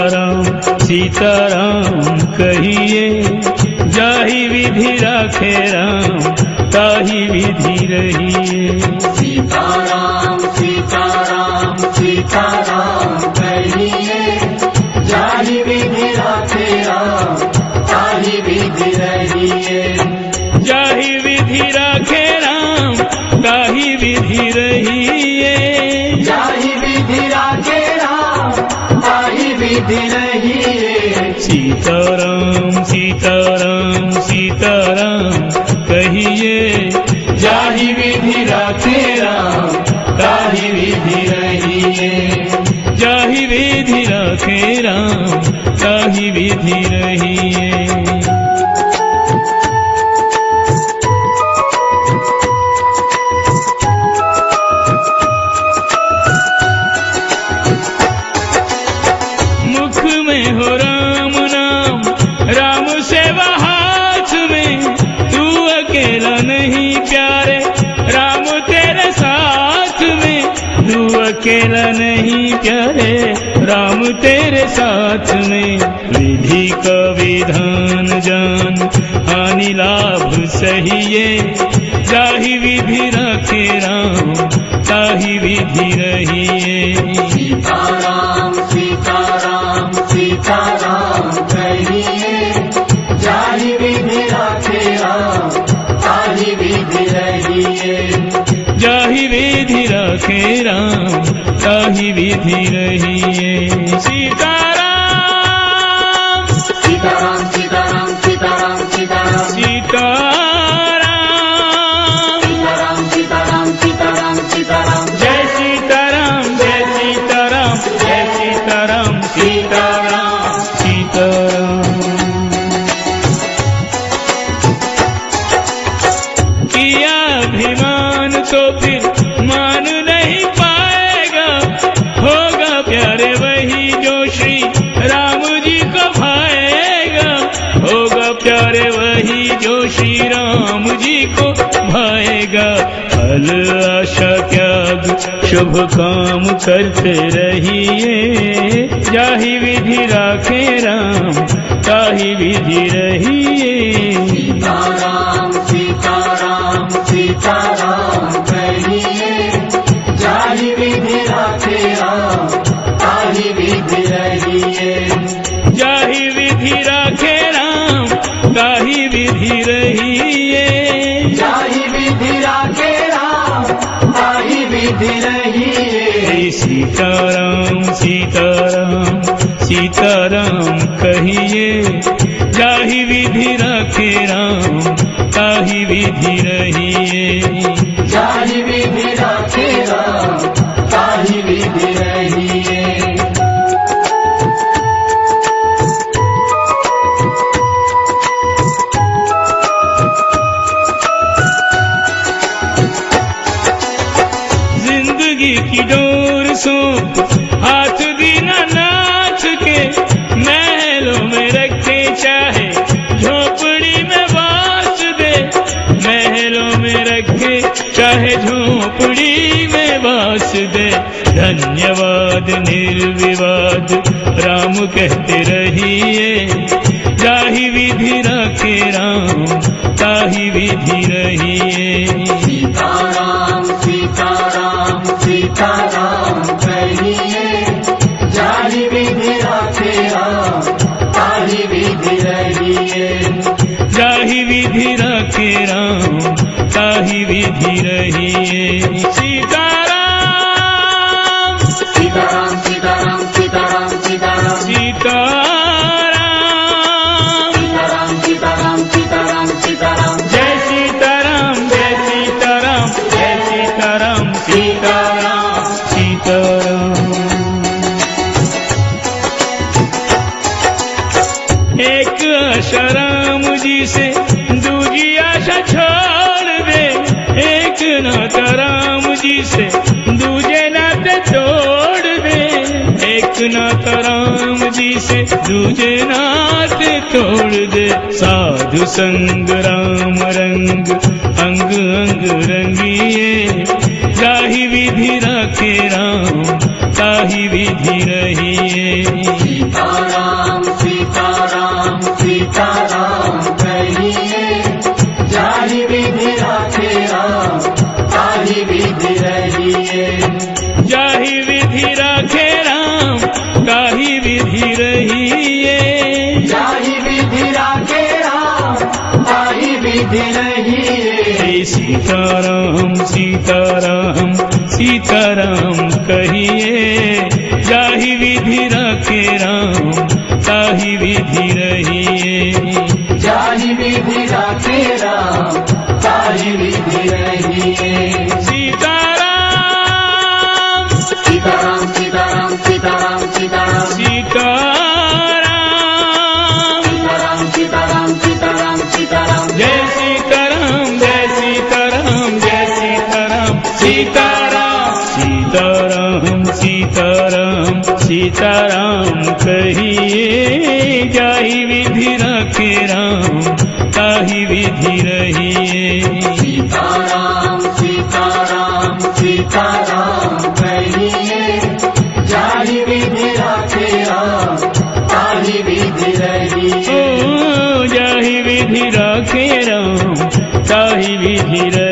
सीताराम सीताराम कहिए, जाहि विधि राखे राम ताहि विधि रहिए। सीताराम सीताराम सीताराम कहिए, जाहि विधि राखे राम ताहि विधि रहिए। जाहि विधि राखे राम ताहि विधि रहिए। जाहि विधि राखे राम ताहि विधि रहिए। सीताराम सीताराम सीताराम कहिए, जाहि विधि राखे राम ताहि विधि रहिए। जाहि विधि राखे राम ताहि विधि रहिए। मुख में हो राम नाम, राम सेवा हाथ में, तू अकेला नहीं प्यारे, राम तेरे साथ में। तू अकेला नहीं प्यारे, राम तेरे साथ में। विधि का विधान जान, हानि लाभ सहिए, जाहि विधि राखे राम ताहि विधि रहिए। सीताराम सीताराम सीताराम कहिए, जाहि विधि राखे राम ताहि विधि रहिए। जाहि विधि राखे राम ताहि विधि रहिए। सीताराम सीताराम सीताराम सीताराम सीताराम सीताराम सीताराम सीताराम सीताराम सीताराम। जय सीताराम जय सीताराम जय सीताराम सीताराम सीताराम। किया अभिमान तो फिर मान नहीं पाएगा, होगा प्यारे वही जो श्री राम जी को भाएगा। होगा प्यारे वही जो श्री राम जी को भाएगा। फल आशा त्याग शुभ काम करते रहिए, जाहि विधि राखे राम ताहि विधि रहिए। सीताराम सीताराम सीताराम कहिए, जाहि विधि राखे राम ताहि विधि रहिए। जाहि विधि राखे राम ताहि विधि रहिए। जाहि विधि राखे राम ताहि विधि रहिए। सीताराम सीताराम सीताराम कहिए, जाहि विधि राखे राम ताहि विधि रहिए। जाहि विधि राखे राम ताहि विधि रहिए। जिंदगी की डोर सौंप हाथ दीना नाथ के, महलों में रखे चाहे झोपड़ी में बास दे। महलों में रखे चाहे झोपड़ी में वास दे। धन्यवाद निर्विवाद राम कहते रहिए, जाहि विधि राखे राम ताहि विधि रहिए। सीताराम सीताराम सीताराम कहिए, जाहि विधि राखे राम ताहि विधि रहिए। जाहि विधि राखे राम ताहि विधि रहिए। सीताराम सीताराम सीताराम सीताराम सीताराम सीताराम सीताराम सीताराम सीताराम सीताराम। जय सीताराम जय सीताराम जय सीताराम सीताराम सीताराम। एक आशा राम जी से दूजी आशा छोड़ दे, एक नाता राम जी से दूजे नाते तोड़ दे। एक नाता राम जी से दूजे नाते तोड़ दे। साधु संग राम रंग अंग अंग रंगिए, जाहि विधि राखे राम ताहि विधि रहिए। विधि रहिए। सीताराम सीताराम सीताराम कहिए, जाहि विधि रखे राम ताहि विधि रहिए। जाहि विधि रखे राम ताहि विधि रहिए। सीताराम सीताराम सीताराम सीताराम सीताराम सीताराम सीताराम सीताराम सीताराम सीताराम। जय सीताराम जय सीताराम जय सीताराम सीताराम। सीताराम सीताराम सीताराम कहिए, जाहि विधि रखे राम ताहि विधि रहिए। सीताराम सीताराम सीताराम कहिए, जाहि विधि रखे राम ताहि विधि रहिए। ओ जाहि विधि रखे राम ताहि विधि रहिए।